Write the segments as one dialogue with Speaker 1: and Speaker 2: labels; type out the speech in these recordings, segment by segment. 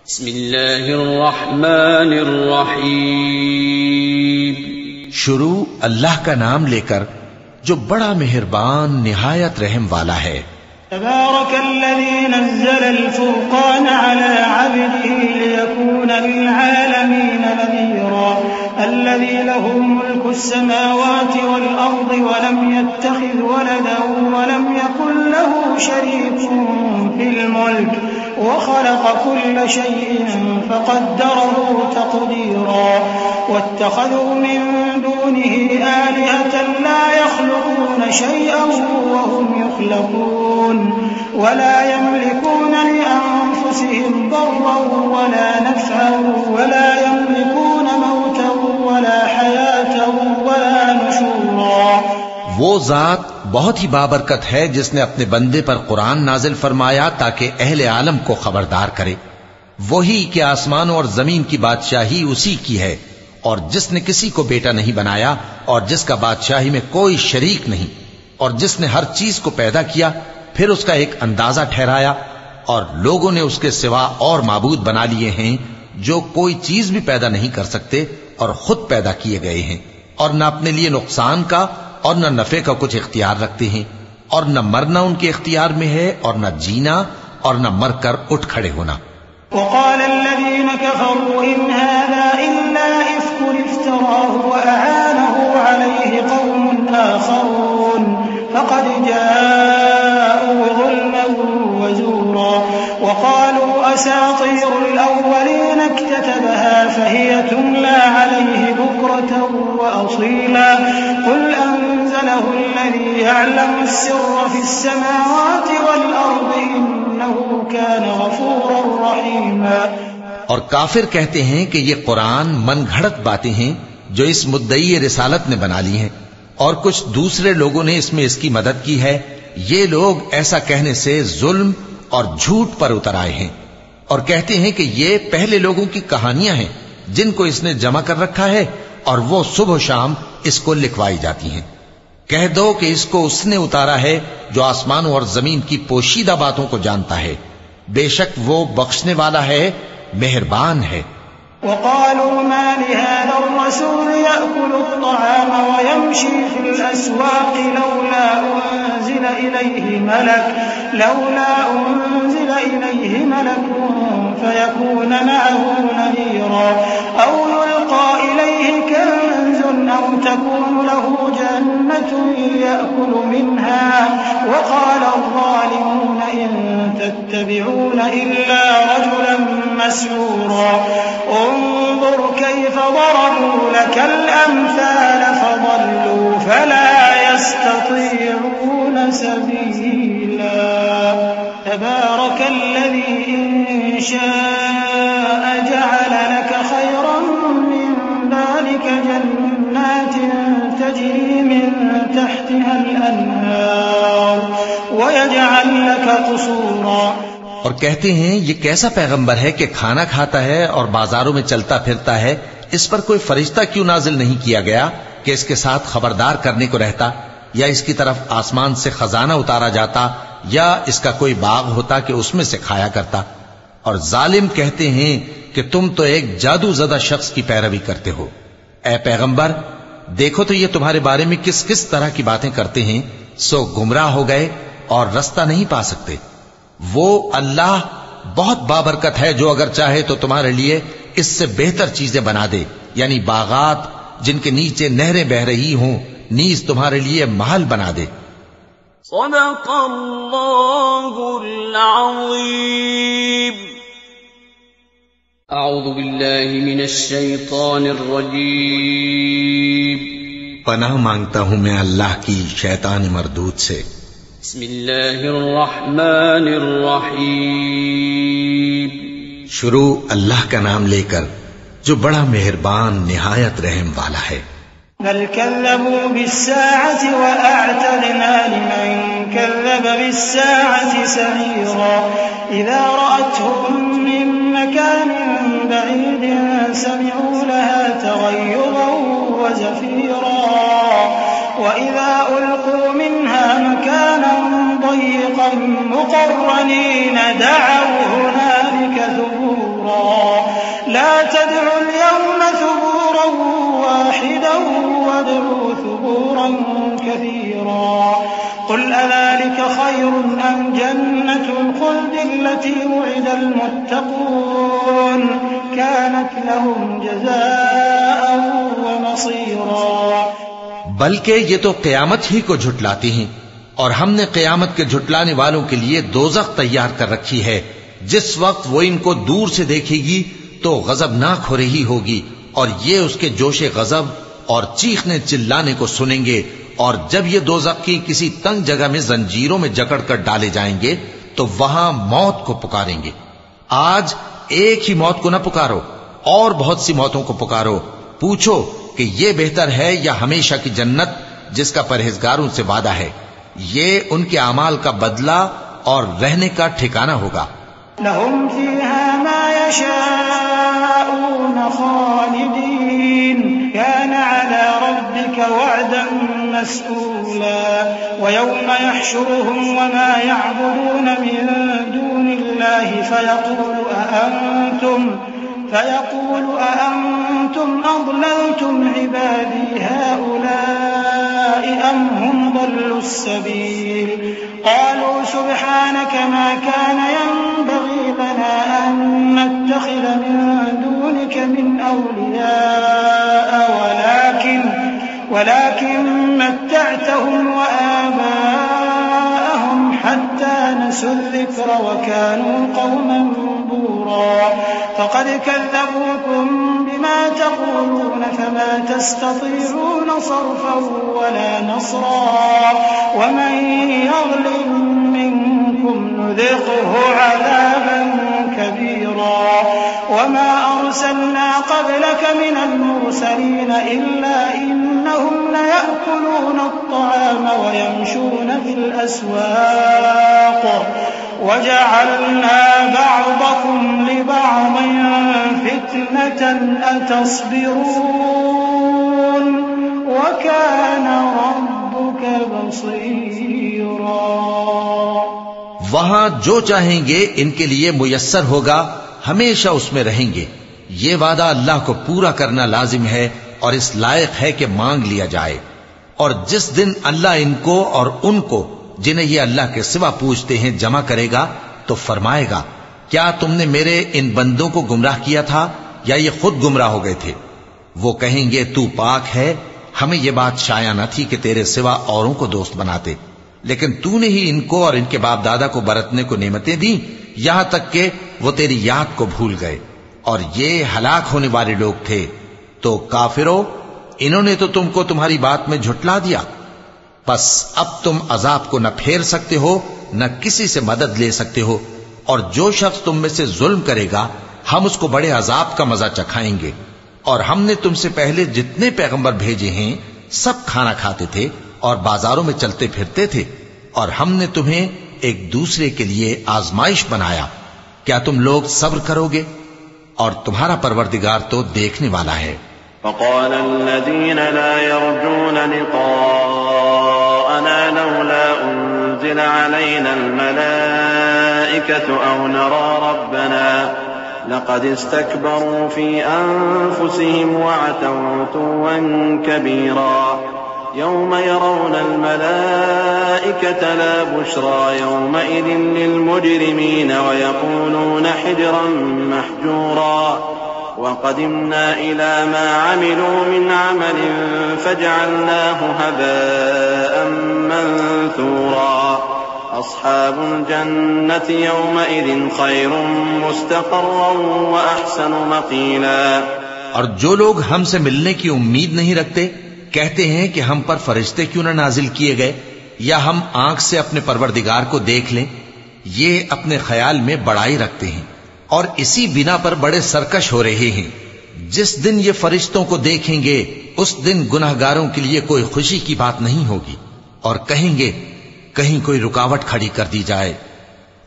Speaker 1: بسم اللہ الرحمن الرحیم.
Speaker 2: شروع اللہ کا نام لے کر جو بڑا مہربان نہایت رحم والا ہے.
Speaker 3: تبارك الذي نزل الفرقان على عبده ليكون للعالمين نذيرا الذي له ملك السماوات والأرض ولم يتخذ ولدا ولم يكن له شريك في الملك وخلق كل شيء فقدره تقديرا واتخذوا من دونه آلهة لا يخلقون شيئا وهم يخلقون ولا يملكون لأنفسهم ضرا ولا نفعا ولا يملكون موتا ولا حياة ولا نشورا.
Speaker 2: وہ ذات بہت ہی بابرکت ہے جس نے اپنے بندے پر قرآن نازل فرمایا تاکہ اہل عالم کو خبردار کرے. وہی کہ آسمانوں اور زمین کی بادشاہی اسی کی ہے اور جس نے کسی کو بیٹا نہیں بنایا اور جس کا بادشاہی میں کوئی شریک نہیں اور جس نے ہر چیز کو پیدا کیا پھر اس کا ایک اندازہ ٹھہرایا اور لوگوں نے اس کے سوا اور معبود بنا لیے ہیں جو کوئی چیز بھی پیدا نہیں کر سکتے اور خود پیدا کیے گئے ہیں اور نہ اپنے لیے نقصان کا اور نہ نفع کا کچھ اختیار رکھتے ہیں اور نہ مرنا ان کے اختیار میں ہے اور نہ جینا اور نہ مر کر اٹھ کھڑے ہونا.
Speaker 3: وقال الذين كفروا إن هذا إلا إفك افتراه وأعانه عليه قوم آخرون فقد جاءوا ظلما وزورا وقالوا أساطير الأولين اكتتبها فهي تملى عليه بكرة وأصيلا قل أنزله الذي يعلم السر في السماوات والأرض إنه كان غفورا رحيما.
Speaker 2: اور کافر کہتے ہیں کہ یہ قرآن من گھڑت باتیں ہیں جو اس مدعی رسالت نے بنا لی ہیں اور کچھ دوسرے لوگوں نے اس میں اس کی مدد کی ہے. یہ لوگ ایسا کہنے سے ظلم اور جھوٹ پر اتر آئے ہیں اور کہتے ہیں کہ یہ پہلے لوگوں کی کہانیاں ہیں جن کو اس نے جمع کر رکھا ہے اور وہ صبح و شام اس کو لکھوائی جاتی ہیں. کہہ دو کہ اس کو اس نے اتارا ہے جو آسمانوں اور زمین کی پوشیدہ باتوں کو جانتا ہے. بے شک وہ بخشنے والا ہے مہربان ہے.
Speaker 3: وقالوا ما لهذا الرسول يأكل الطعام ويمشي في الأسواق لولا أنزل إليه ملك فيكون معه نذيرا أو يلقى إليه كنز أو تكون له جنة يأكل منها وقال الظالمون إن تتبعون إلا رجلا مسحورا انظر كيف ضربوا لك الأمثال فضلوا فلا يستطيعون سبيلا. تبارك الذي إن شاء جعل لك خيرا من ذلك جنات تجري من تحتها الأنهار ويجعل لك قصورا.
Speaker 2: اور کہتے ہیں یہ کیسا پیغمبر ہے کہ کھانا کھاتا ہے اور بازاروں میں چلتا پھرتا ہے, اس پر کوئی فرشتہ کیوں نازل نہیں کیا گیا کہ اس کے ساتھ خبردار کرنے کو رہتا, یا اس کی طرف آسمان سے خزانہ اتارا جاتا, یا اس کا کوئی باغ ہوتا کہ اس میں سے کھایا کرتا. اور ظالم کہتے ہیں کہ تم تو ایک جادو زدہ شخص کی پیروی کرتے ہو. اے پیغمبر دیکھو تو یہ تمہارے بارے میں کس کس طرح کی باتیں کرتے ہیں, سو گمراہ ہو گئے اور رستہ نہیں پا سکتے. وہ اللہ بہت بابرکت ہے جو اگر چاہے تو تمہارے لیے اس سے بہتر چیزیں بنا دے, یعنی باغات جن کے نیچے نہریں بہ رہی ہوں, نیز تمہارے لیے محل بنا دے.
Speaker 1: صدق اللہ العظیم. اعوذ باللہ من الشیطان الرجیم.
Speaker 2: پناہ مانگتا ہوں میں اللہ کی شیطان مردود سے.
Speaker 1: بسم اللہ الرحمن الرحیم.
Speaker 2: شروع اللہ کا نام لے کر جو بڑا مہربان نہایت رحم والا ہے.
Speaker 3: بل كذبوا بالساعة وأعتدنا لمن كذب بالساعة سعيرا إذا رأتهم من مكان بعيد سمعوا لها تغيظا وزفيرا وإذا ألقوا منها مكانا ضيقا مقرنين دعوا هنالك ثبورا ثبورا لا تدعوا اليوم ثبورا واحدا وادعوا ثبورا كثيرا قل أذلك خير أم جنة الخلد التي وعد المتقون كانت لهم جزاء ومصيرا
Speaker 2: بلکہ یہ تو قیامت ہی کو جھٹلاتی ہیں، اور ہم نے قیامت کے جھٹلانے والوں کے لیے دوزخ تیار کر رکھی ہے۔ جس وقت وہ ان کو دور سے دیکھے گی تو غضبناک ہو رہی ہوگی، اور یہ اس کے جوش غضب اور چیخنے چلانے کو سنیں گے، اور جب یہ دوزخ کی کسی تنگ جگہ میں زنجیروں میں جکڑ کر ڈالے جائیں گے تو وہاں موت کو پکاریں گے۔ آج ایک ہی موت کو نہ پکارو، اور بہت سی موتوں کو پکارو، پوچھو کہ یہ بہتر ہے یا ہمیشہ کی جنت جس کا پرہیزگاروں سے وعدہ ہے، یہ ان کے اعمال کا بدلہ اور رہنے کا ٹھکانہ ہوگا۔
Speaker 3: لهم فيها ما يشاءون خالدين كان على ربك وعدا مسئولا ويوم يحشرهم وما يعبدون من دون الله فيقول أأنتم أضللتم عبادي هؤلاء أم هم ضلوا السبيل قالوا سبحانك ما كان ينبغي لنا أن نتخذ من دونك من أولياء ولكن متعتهم وآباءهم حتى نسوا الذكر وكانوا قوما بورا فقد كذبوكم بما تقولون فما تستطيعون صرفا ولا نصرا ومن يظلم منكم نذقه عذابا كبيرا وما أرسلنا قبلك من المرسلين إلا إنهم ليأكلون الطعام ويمشون في الأسواق وجعلنا بعضكم لبعض فتنة أتصبرون وكان ربك بصيرا
Speaker 2: وہاں جو چاہیں گے ان کے لیے میسر ہوگا، ہمیشہ اس میں رہیں گے۔ یہ وعدہ اللہ کو پورا کرنا لازم ہے اور اس لائق ہے کہ مانگ لیا جائے۔ اور جس دن اللہ ان کو اور ان کو جنہیں یہ اللہ کے سوا پوجتے ہیں جمع کرے گا تو فرمائے گا، کیا تم نے میرے ان بندوں کو گمراہ کیا تھا یا یہ خود گمراہ ہو گئے تھے؟ وہ کہیں گے تو پاک ہے، ہمیں یہ بات شایع نہ تھی کہ تیرے سوا اوروں کو دوست بناتے، لیکن تو نے ہی ان کو اور ان کے باپ دادا کو برتنے کو نعمتیں دیں، یہاں تک کہ وہ تیری یاد کو بھول گئے، اور یہ ہلاک ہونے والے لوگ تھے۔ تو کافرو، انہوں نے تو تم کو تمہاری بات میں جھٹلا دیا، بس اب تم عذاب کو نہ پھیر سکتے ہو نہ کسی سے مدد لے سکتے ہو، اور جو شخص تم میں سے ظلم کرے گا ہم اس کو بڑے عذاب کا مزہ چکھائیں گے۔ اور ہم نے تم سے پہلے جتنے پیغمبر بھیجے ہیں سب کھانا کھاتے تھے اور بازاروں میں چلتے پھرتے تھے، اور ہم نے تمہیں ایک دوسرے کے لیے آزمائش بنایا، کیا تم لوگ صبر کرو گے؟ اور تمہارا پروردگار تو دیکھنے والا ہے۔
Speaker 4: وقال الذين لا يرجون لقاءنا لولا أنزل علينا الملائكة أو نرى ربنا لقد استكبروا في أنفسهم وعتوا عتوا كبيرا يوم يرون الملائكة لا بشرى يومئذ للمجرمين ويقولون حجرا محجورا وقدمنا إلى ما عملوا من عمل فجعلناه هباء منثورا أصحاب الجنة يومئذ خير مستقرا وأحسن مقيلا۔
Speaker 2: اور جو لوگ ہم سے ملنے کی امید نہیں رکھتے کہتے ہیں کہ ہم پر فرشتے کیوں نہ نازل کیے گئے یا ہم آنکھ سے اپنے پروردگار کو دیکھ لیں، یہ اپنے خیال میں بڑائی رکھتے ہیں اور اسی بنا پر بڑے سرکش ہو رہے ہیں۔ جس دن یہ فرشتوں کو دیکھیں گے اس دن گناہگاروں کے لیے کوئی خوشی کی بات نہیں ہوگی، اور کہیں گے کہیں کوئی رکاوٹ کھڑی کر دی جائے،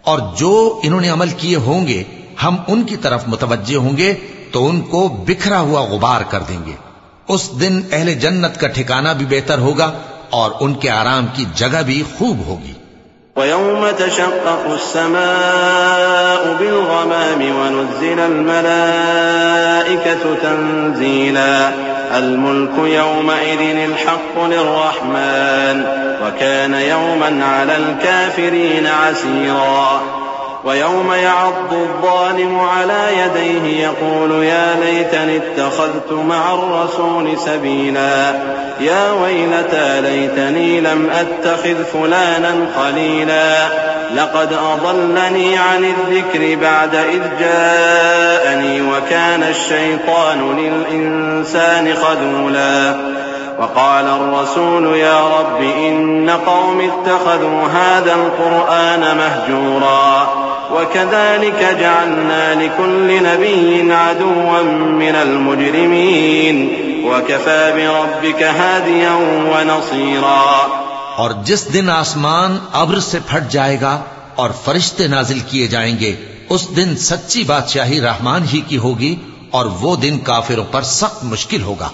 Speaker 2: اور جو انہوں نے عمل کیے ہوں گے ہم ان کی طرف متوجہ ہوں گے تو ان کو بکھرا ہوا غبار کر دیں گے۔ اس دن اہل جنت کا ٹھکانہ بھی بہتر ہوگا اور ان کے آرام کی جگہ بھی خوب ہوگی۔
Speaker 4: وَيَوْمَ تَشَقَّقُ السَّمَاءُ بِالْغَمَامِ وَنُزِّلَ الْمَلَائِكَةُ تَنزِيلًا الْمُلْكُ يَوْمَئِذٍ الْحَقُّ لِلرَّحْمَنِ وَكَانَ يَوْمًا عَلَى الْكَافِرِينَ عَسِيرًا وَيَوْمَ يَعَضُّ الظَّالِمُ عَلَى يَدَيْهِ يَقُولُ يَا لَيْتَنِي اتَّخَذْتُ مَعَ الرَّسُولِ سَبِيلًا يَا وَيْلَتَى لَيْتَنِي لَمْ أَتَّخِذْ فُلَانًا خَلِيلًا لَقَدْ أَضَلَّنِي عَنِ الذِّكْرِ بَعْدَ إِذْ جَاءَنِي وَكَانَ الشَّيْطَانُ لِلْإِنسَانِ خَذُولًا وقال الرسول يا رب إن قوم اتخذوا هذا القرآن مهجورا وكذلك جعلنا لكل نبي عدوا من المجرمين وكفى بربك هاديا ونصيرا.
Speaker 2: اور جس دن آسمان ابر سے پھٹ جائے گا اور فرشتے نازل کیے جائیں گے اس دن سچی بادشاہی رحمان ہی کی ہوگی اور وہ دن کافروں پر سخت مشکل ہوگا.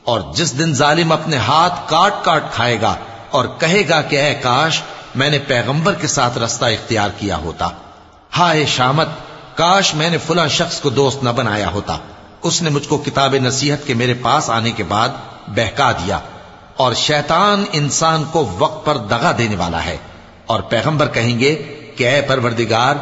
Speaker 2: اور جس دن ظالم اپنے ہاتھ کاٹ کاٹ کھائے گا اور کہے گا کہ اے کاش میں نے پیغمبر کے ساتھ رستہ اختیار کیا ہوتا، ہائے شامت کاش میں نے فلاں شخص کو دوست نہ بنایا ہوتا، اس نے مجھ کو کتاب نصیحت کے میرے پاس آنے کے بعد بہکا دیا. اور شیطان انسان کو وقت پر دغا دینے والا ہے. اور پیغمبر کہیں گے کہ اے پروردگار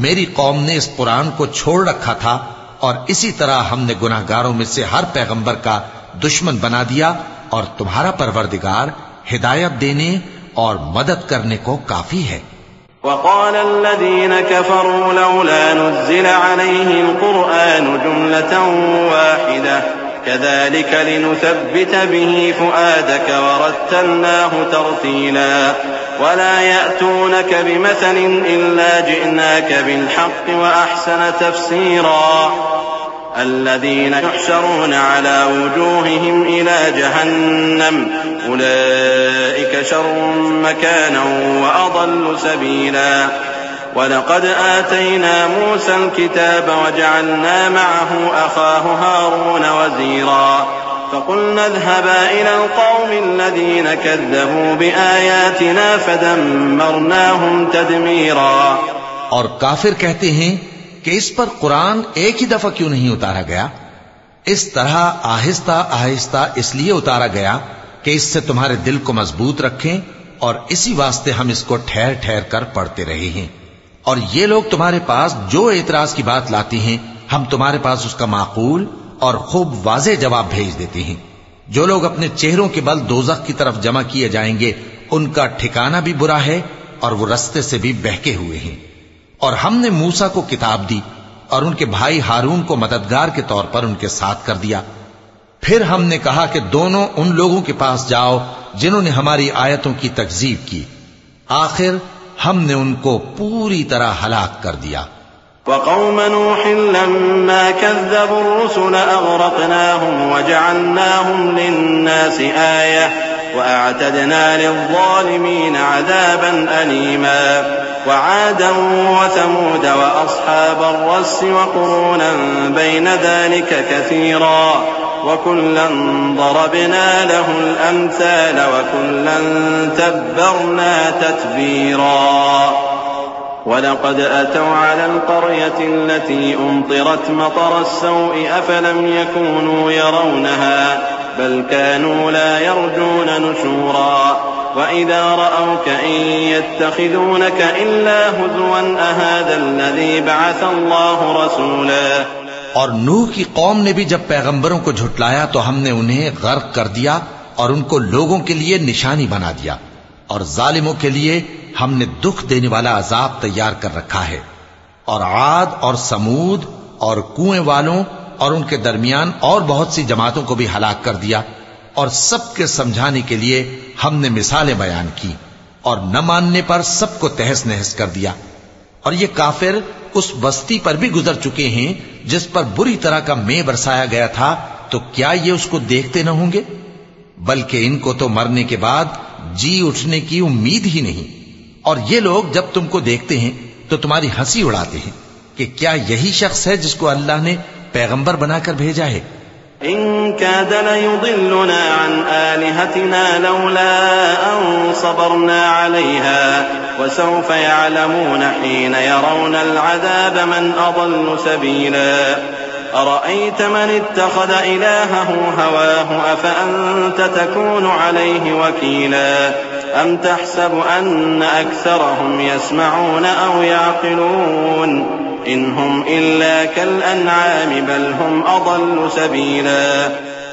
Speaker 2: میری قوم نے اس قرآن کو چھوڑ رکھا تھا اور اسی طرح ہم نے گناہگاروں میں سے ہر پیغمبر کا دشمن بنا دیا اور تمہارا پروردگار ہدایت دینے اور مدد کرنے کو کافی ہے.
Speaker 4: وقال الذين كفروا لولا نزل عليه القرآن جملة واحدة كذلك لنثبت به فؤادك ورتلناه ترتيلا ولا يأتونك بمثل إلا جئناك بالحق وأحسن تفسيرا الذين يحشرون على وجوههم إلى جهنم أولئك شر مكانا وأضل سبيلا. ولقد آتينا موسى الكتاب وجعلنا معه أخاه هارون وزيرا فقلنا اذهبا إلى القوم الذين كذبوا بآياتنا فدمرناهم تدميرا.
Speaker 2: اور کافر کہتے ہیں کہ اس پر قرآن ایک ہی دفعہ کیوں نہیں اتارا گیا؟ اس طرح آہستہ آہستہ اس لیے اتارا گیا کہ اس سے تمہارے دل کو مضبوط رکھیں اور اسی واسطے ہم اس کو ٹھہر ٹھہر کر پڑھتے رہے ہیں. اور یہ لوگ تمہارے پاس جو اعتراض کی بات لاتی ہیں ہم تمہارے پاس اس کا معقول اور خوب واضح جواب بھیج دیتے ہیں. جو لوگ اپنے چہروں کے بل دوزخ کی طرف جمع کیے جائیں گے ان کا ٹھکانہ بھی برا ہے اور وہ رستے سے بھی بہکے ہوئے ہیں. اور ہم نے موسیٰ کو کتاب دی اور ان کے بھائی ہارون کو مددگار کے طور پر ان کے ساتھ کر دیا. پھر ہم نے کہا کہ دونوں ان لوگوں کے پاس جاؤ جنہوں نے ہماری آیتوں کی تکذیب کی. آخر ہم نے ان کو پوری طرح ہلاک کر دیا.
Speaker 4: وقوم نوح لما كذبوا الرسل أغرقناهم وجعلناهم للناس آية وأعتدنا للظالمين عذابا أليما. وعادا وثمود وأصحاب الرس وقرونا بين ذلك كثيرا وكلا ضربنا له الأمثال وكلا تبرنا تتبيرا. ولقد أتوا على القرية التي أمطرت مطر السوء أفلم يكونوا يرونها بل كانوا لا يرجون نشورا. وإذا رأوك إن يتخذونك إلا هزوا أهذا الذي بعث الله رسولا.
Speaker 2: اور نوح کی قوم نے بھی جب پیغمبروں کو جھٹلایا تو ہم نے انہیں غرق کر دیا اور ان کو لوگوں کے لیے نشانی بنا دیا اور ظالموں کے لیے ہم نے دکھ دینے والا عذاب تیار کر رکھا ہے. اور عاد اور سمود اور کنویں والوں اور ان کے درمیان اور بہت سی جماعتوں کو بھی ہلاک کر دیا اور سب کے سمجھانے کے لیے ہم نے مثالیں بیان کی اور نہ ماننے پر سب کو تہس نہس کر دیا. اور یہ کافر اس بستی پر بھی گزر چکے ہیں جس پر بری طرح کا مے برسایا گیا تھا، تو کیا یہ اس کو دیکھتے نہ ہوں گے؟ بلکہ ان کو تو مرنے کے بعد جی اٹھنے کی امید ہی نہیں. اور یہ لوگ جب تم کو دیکھتے ہیں تو تمہاری ہنسی اڑاتے ہیں کہ کیا یہی شخص ہے جس کو اللہ نے پیغمبر بنا کر بھیجا ہے؟
Speaker 4: إن كاد ليضلنا عن آلهتنا لولا أن صبرنا عليها وسوف يعلمون حين يرون العذاب من أضل سبيلا أرأيت من اتخذ إلهه هواه أفأنت تكون عليه وكيلا أم تحسب أن أكثرهم يسمعون أو يعقلون إن هم إلا كالأنعام بل هم أضل سبيلا.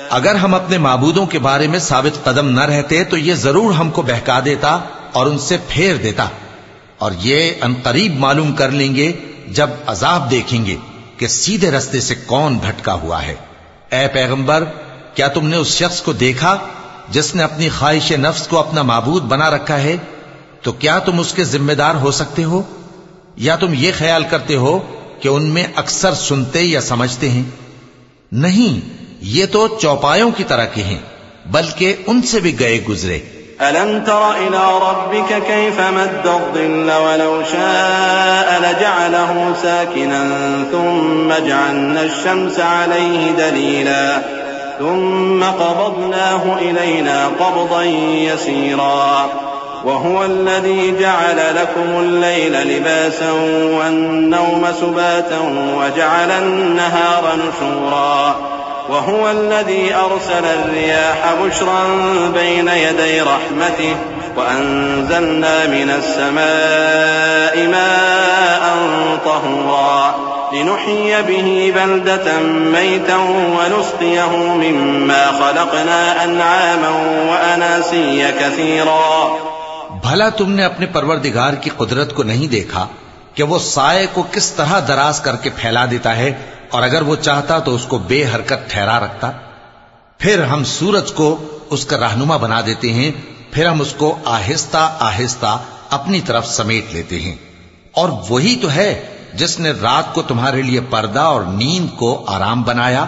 Speaker 2: اگر ہم اپنے معبودوں کے بارے میں ثابت قدم نہ رہتے تو یہ ضرور ہم کو بہکا دیتا اور ان سے پھیر دیتا، اور یہ انقریب معلوم کر لیں گے جب عذاب دیکھیں گے کہ سیدھے رستے سے کون بھٹکا ہوا ہے. اے پیغمبر، کیا تم نے اس شخص کو دیکھا جس نے اپنی خواہش نفس کو اپنا معبود بنا رکھا ہے؟ تو کیا تم اس کے ذمہ دار ہو سکتے ہو؟ یا تم یہ خیال کرتے ہو کہ ان میں اکثر سنتے یا سمجھتے ہیں؟ نہیں، یہ تو چوپایوں کی طرح کے ہیں، بلکہ ان سے بھی گئے گزرے.
Speaker 4: ألم تر إلى ربك كيف مد الظل ولو شاء لجعله ساكنا ثم جعلنا الشمس عليه دليلا ثم قبضناه إلينا قبضا يسيرا وهو الذي جعل لكم الليل لباسا والنوم سباتا وجعل النهار نشورا وهو الذي أرسل الرياح بشرا بين يدي رحمته وأنزلنا من السماء ماء طهورا لنحيي به بلدة ميتا ونسقيه مما خلقنا أنعاما وأناسيا كثيرا.
Speaker 2: بھلا تم نے اپنے پروردگار کی قدرت کو نہیں دیکھا کہ وہ سائے کو کس طرح دراز کر کے پھیلا دیتا ہے، اور اگر وہ چاہتا تو اس کو بے حرکت ٹھہرا رکھتا؟ پھر ہم سورج کو اس کا رہنما بنا دیتے ہیں، پھر ہم اس کو آہستہ آہستہ اپنی طرف سمیٹ لیتے ہیں. اور وہی تو ہے جس نے رات کو تمہارے لیے پردہ اور نیند کو آرام بنایا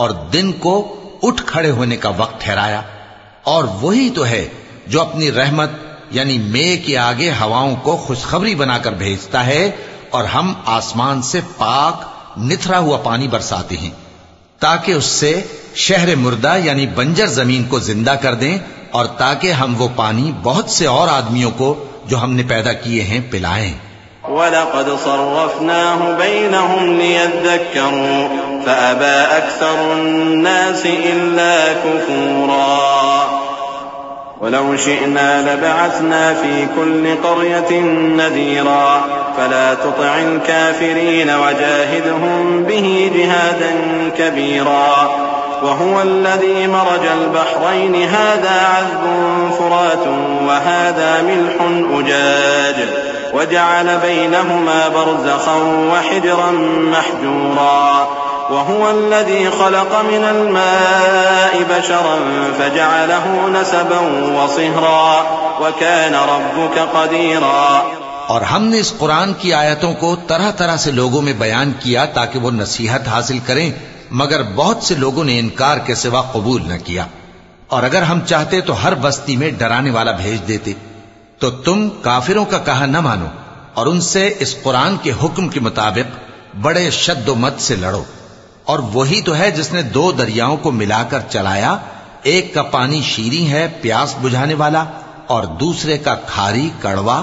Speaker 2: اور دن کو اٹھ کھڑے ہونے کا وقت ٹھہرایا. اور وہی تو ہے جو اپنی رحمت یعنی مے کے آگے ہواؤں کو خوشخبری بنا کر بھیجتا ہے، اور ہم آسمان سے پاک نتھرا ہوا پانی برساتے ہیں تاکہ اس سے شہر مردہ یعنی بنجر زمین کو زندہ کر دیں، اور تاکہ ہم وہ پانی بہت سے اور آدمیوں کو جو ہم نے پیدا کیے ہیں پلائیں.
Speaker 4: وَلَقَدْ صَرَّفْنَاهُ بَيْنَهُمْ لِيَذَّكَّرُوا فَأَبَى أَكْثَرُ النَّاسِ إِلَّا كُفُورًا وَلَوْ شِئْنَا لَبَعَثْنَا فِي كُلِّ قَرْيَةٍ نَذِيرًا فَلَا تُطِعِ الْكَافِرِينَ وَجَاهِدْهُمْ بِهِ جِهَادًا كَبِيرًا وهو الذي مرج البحرين هذا عذب فرات وهذا ملح أجاج وجعل بينهما برزخا وحجرا محجورا وهو الذي خلق من الماء بشرا فجعله نسبا وصهرا وكان ربك قديرا.
Speaker 2: اور ہم نے اس قرآن کی آیتوں کو طرح طرح سے لوگوں میں بیان کیا تاکہ وہ نصیحت حاصل کریں، مگر بہت سے لوگوں نے انکار کے سوا قبول نہ کیا. اور اگر ہم چاہتے تو ہر بستی میں ڈرانے والا بھیج دیتے. تو تم کافروں کا کہا نہ مانو اور ان سے اس قرآن کے حکم کے مطابق بڑے شد و مد سے لڑو. اور وہی تو ہے جس نے دو دریاؤں کو ملا کر چلایا، ایک کا پانی شیریں ہے پیاس بجھانے والا، اور دوسرے کا کھاری کڑوا،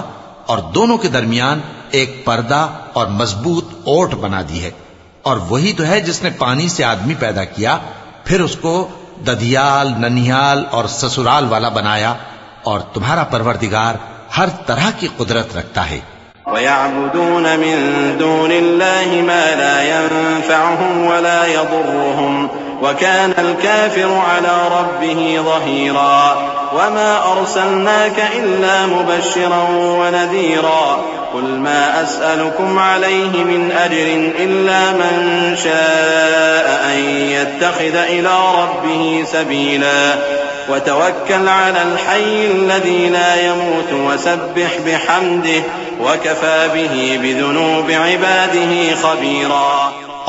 Speaker 2: اور دونوں کے درمیان ایک پردہ اور مضبوط اوٹ بنا دی ہے. اور وہی تو ہے جس نے پانی سے آدمی پیدا کیا، پھر اس کو ددیال، ننیال اور سسرال والا بنایا، اور تمہارا پروردگار ہر طرح کی قدرت رکھتا ہے.
Speaker 4: وَيَعْبُدُونَ مِن دُونِ اللَّهِ مَا لَا يَنفَعُهُمْ وَلَا يَضُرُّهُمْ وَكَانَ الْكَافِرُ عَلَى رَبِّهِ ظَهِيرًا. وَمَا أَرْسَلْنَاكَ إِلَّا مُبَشِّرًا وَنَذِيرًا. قُلْ مَا أَسْأَلُكُمْ عَلَيْهِ مِنْ أَجْرٍ إِلَّا مَنْ شَاءَ أَنْ يَتَّخِذَ إِلَى رَبِّهِ سَبِيلًا. وَتَوَكَّلْ عَلَى الْحَيِّ الَّذِي لَا يَمُوتُ وَسَبِّحْ بِحَمْدِهِ وَكَفَى بِهِ بِذُنُوبِ عِبَادِهِ خَبِيرًا.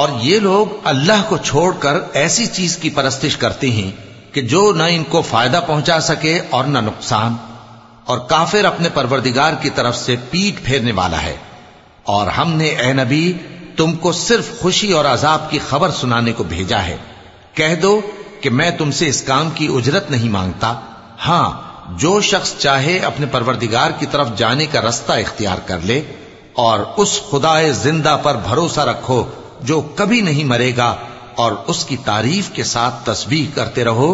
Speaker 2: اور یہ لوگ اللہ کو چھوڑ کر ایسی چیز کی پرستش کرتے ہیں کہ جو نہ ان کو فائدہ پہنچا سکے اور نہ نقصان، اور کافر اپنے پروردگار کی طرف سے پیٹ پھیرنے والا ہے. اور ہم نے اے نبی تم کو صرف خوشی اور عذاب کی خبر سنانے کو بھیجا ہے. کہہ دو کہ میں تم سے اس کام کی اجرت نہیں مانگتا، ہاں جو شخص چاہے اپنے پروردگار کی طرف جانے کا رستہ اختیار کر لے، اور اس خدائے زندہ پر بھروسہ رکھو جو کبھی نہیں مرے گا، اور اس کی تعریف کے ساتھ تسبیح کرتے رہو،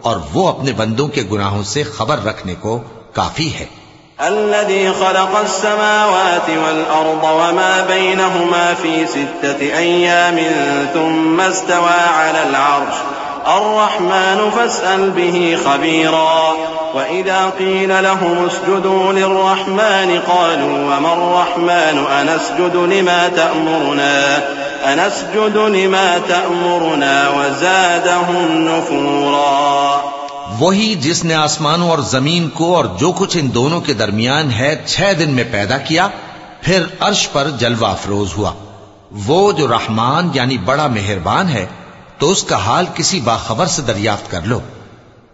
Speaker 2: اور وہ اپنے بندوں کے گناہوں سے خبر رکھنے کو کافی ہے۔
Speaker 4: الذي خلق السماوات والأرض وما بينهما في 6 أيام ثم استوى على العرش الرحمن فاسأل به خبيرا وإذا قيل لهم اسجدوا للرحمن قالوا وما الرحمن أنسجد لما تأمرنا وزادهم نفورا۔
Speaker 2: وہی جس نے آسمانوں اور زمین کو اور جو کچھ ان دونوں کے درمیان ہے 6 دن میں پیدا کیا، پھر عرش پر جلوہ افروز ہوا۔ وہ جو رحمان یعنی بڑا مہربان ہے، تو اس کا حال کسی باخبر سے دریافت کر لو۔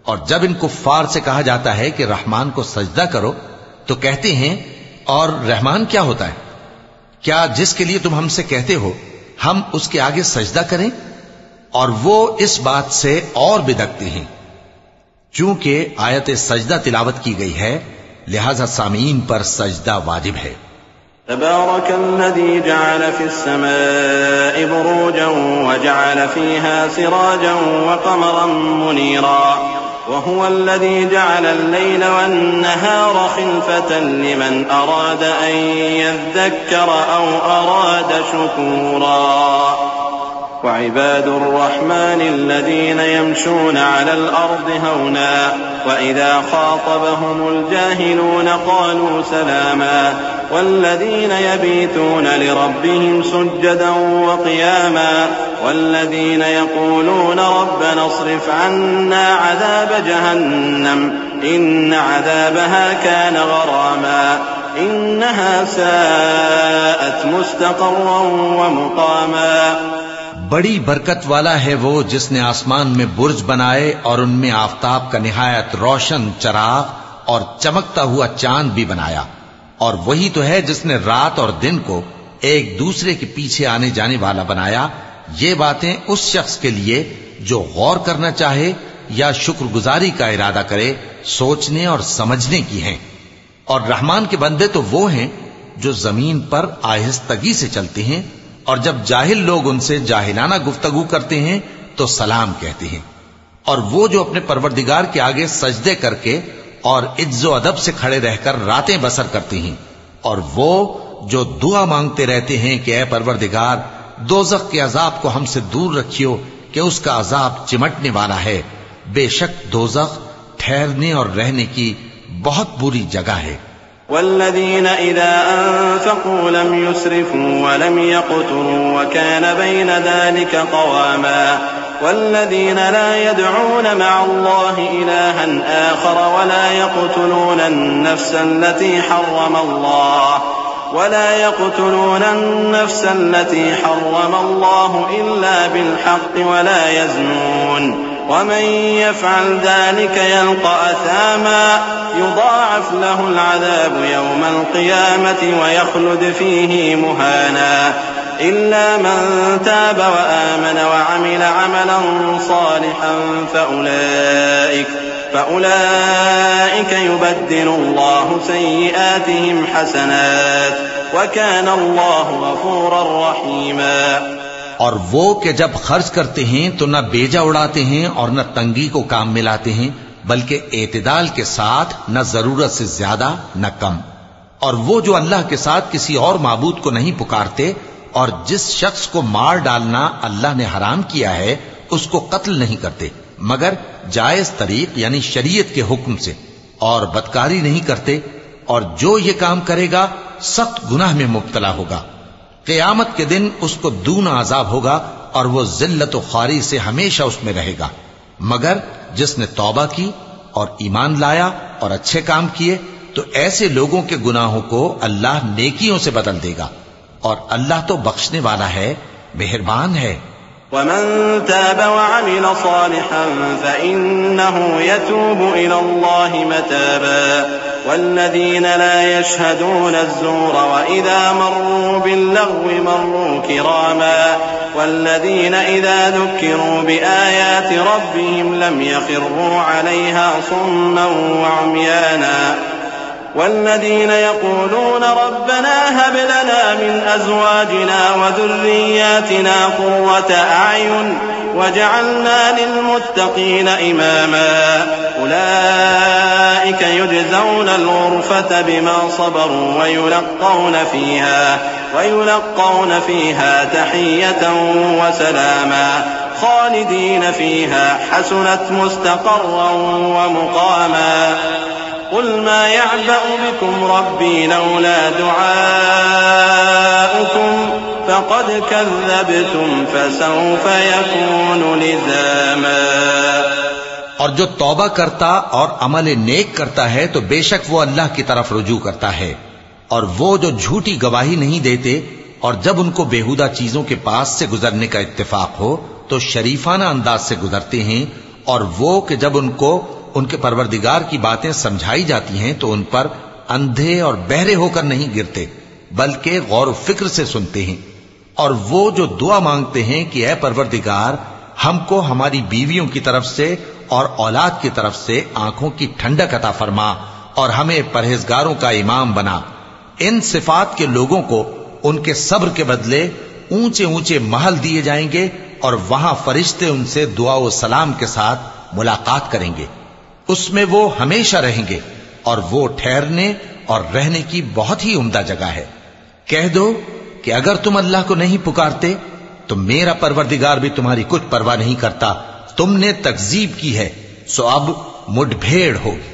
Speaker 2: اور جب ان کفار سے کہا جاتا ہے کہ رحمان کو سجدہ کرو تو کہتے ہیں اور رحمان کیا ہوتا ہے؟ کیا جس کے لیے تم ہم سے کہتے ہو ہم اس کے آگے سجدہ کریں؟ اور وہ اس بات سے اور بدکتے ہیں۔ چونکہ آیت سجدہ تلاوت کی گئی ہے لہذا سامعین پر سجدہ واجب ہے۔
Speaker 4: تبارك الذي جعل في السماء بروجا وجعل فيها سراجا وقمرا منيرا وهو الذي جعل الليل والنهار خلفة لمن أراد أن يذكر أو أراد شكورا وعباد الرحمن الذين يمشون على الأرض هونا وإذا خاطبهم الجاهلون قالوا سلاما والذين يبيتون لربهم سجدا وقياما والذين يقولون ربنا اصرف عنا عذاب جهنم إن عذابها كان غراما إنها ساءت مستقرا ومقاما۔
Speaker 2: بڑی برکت والا ہے وہ جس نے آسمان میں برج بنائے اور ان میں آفتاب کا نہایت روشن چراغ اور چمکتا ہوا چاند بھی بنایا، اور وہی تو ہے جس نے رات اور دن کو ایک دوسرے کے پیچھے آنے جانے والا بنایا۔ یہ باتیں اس شخص کے لیے جو غور کرنا چاہے یا شکر گزاری کا ارادہ کرے سوچنے اور سمجھنے کی ہیں۔ اور رحمان کے بندے تو وہ ہیں جو زمین پر آہستگی سے چلتے ہیں، اور جب جاہل لوگ ان سے جاہلانہ گفتگو کرتے ہیں تو سلام کہتے ہیں۔ اور وہ جو اپنے پروردگار کے آگے سجدے کر کے اور عز و ادب سے کھڑے رہ کر راتیں بسر کرتے ہیں، اور وہ جو دعا مانگتے رہتے ہیں کہ اے پروردگار دوزخ کے عذاب کو ہم سے دور رکھیو کہ اس کا عذاب چمٹنے والا ہے، بے شک دوزخ ٹھہرنے اور رہنے کی بہت بری جگہ ہے۔
Speaker 4: والذين إذا أنفقوا لم يسرفوا ولم يقتروا وكان بين ذلك قواما والذين لا يدعون مع الله إلها آخر ولا يقتلون النفس التي حرم الله إلا بالحق ولا يزنون ومن يفعل ذلك يلقى أثاما يضاعف له العذاب يوم القيامة ويخلد فيه مهانا إلا من تاب وآمن وعمل عملا صالحا فأولئك يبدل الله سيئاتهم حسنات وكان الله غفورا رحيما۔
Speaker 2: اور وہ کہ جب خرچ کرتے ہیں تو نہ بیجا اڑاتے ہیں اور نہ تنگی کو کام میں لاتے ہیں، بلکہ اعتدال کے ساتھ نہ ضرورت سے زیادہ نہ کم۔ اور وہ جو اللہ کے ساتھ کسی اور معبود کو نہیں پکارتے، اور جس شخص کو مار ڈالنا اللہ نے حرام کیا ہے اس کو قتل نہیں کرتے مگر جائز طریق یعنی شریعت کے حکم سے، اور بدکاری نہیں کرتے، اور جو یہ کام کرے گا سخت گناہ میں مبتلا ہوگا۔ قیامت کے دن اس کو دونا عذاب ہوگا اور وہ ذلت و خواری سے ہمیشہ اس میں رہے گا، مگر جس نے توبہ کی اور ایمان لایا اور اچھے کام کیے تو ایسے لوگوں کے گناہوں کو اللہ نیکیوں سے بدل دے گا، اور اللہ تو بخشنے والا ہے، مہربان ہے۔
Speaker 4: ومن تاب وعمل صالحا فإنه يتوب إلى الله متابا والذين لا يشهدون الزور وإذا مروا باللغو مروا كراما والذين إذا ذكروا بآيات ربهم لم يخروا عليها صما وعميانا والذين يقولون ربنا هب لنا من أزواجنا وذرياتنا قرة أعين وجعلنا للمتقين إماما أولئك يجزون الغرفة بما صبروا ويلقون فيها تحية وسلاما خالدين فيها حسنت مستقرا ومقاما قل ما يعبأ بكم ربي لولا دعاؤكم فقد كذبتم فسوف يكون لزاما
Speaker 2: اور جو توبہ کرتا اور عمل نیک کرتا ہے تو بے شک وہ اللہ کی طرف رجوع کرتا ہے، اور وہ جو جھوٹی گواہی نہیں دیتے اور جب ان کو بیہودہ چیزوں کے پاس سے گزرنے کا اتفاق ہو تو شریفانہ انداز سے گزرتے ہیں، اور وہ کہ جب ان کو ان کے پروردگار کی باتیں سمجھائی جاتی ہیں تو ان پر اندھے اور بہرے ہو کر نہیں گرتے بلکہ غور و فکر سے سنتے ہیں، اور وہ جو دعا مانگتے ہیں کہ اے پروردگار ہم کو ہماری بیویوں کی طرف سے اور اولاد کی طرف سے آنکھوں کی ٹھنڈک عطا فرما اور ہمیں پرہیزگاروں کا امام بنا، ان صفات کے لوگوں کو ان کے صبر کے بدلے اونچے اونچے محل دیے جائیں گے اور وہاں فرشتے ان سے دعا و سلام کے ساتھ ملاقات کریں گے، اس میں وہ ہمیشہ رہیں گے اور وہ ٹھہرنے اور رہنے کی بہت ہی عمدہ جگہ ہے۔ کہہ دو کہ اگر تم اللہ کو نہیں پکارتے تو میرا پروردگار بھی تمہاری کچھ پرواہ نہیں کرتا، تم نے تکذیب کی ہے سو اب مڈ بھیڑ ہوگی۔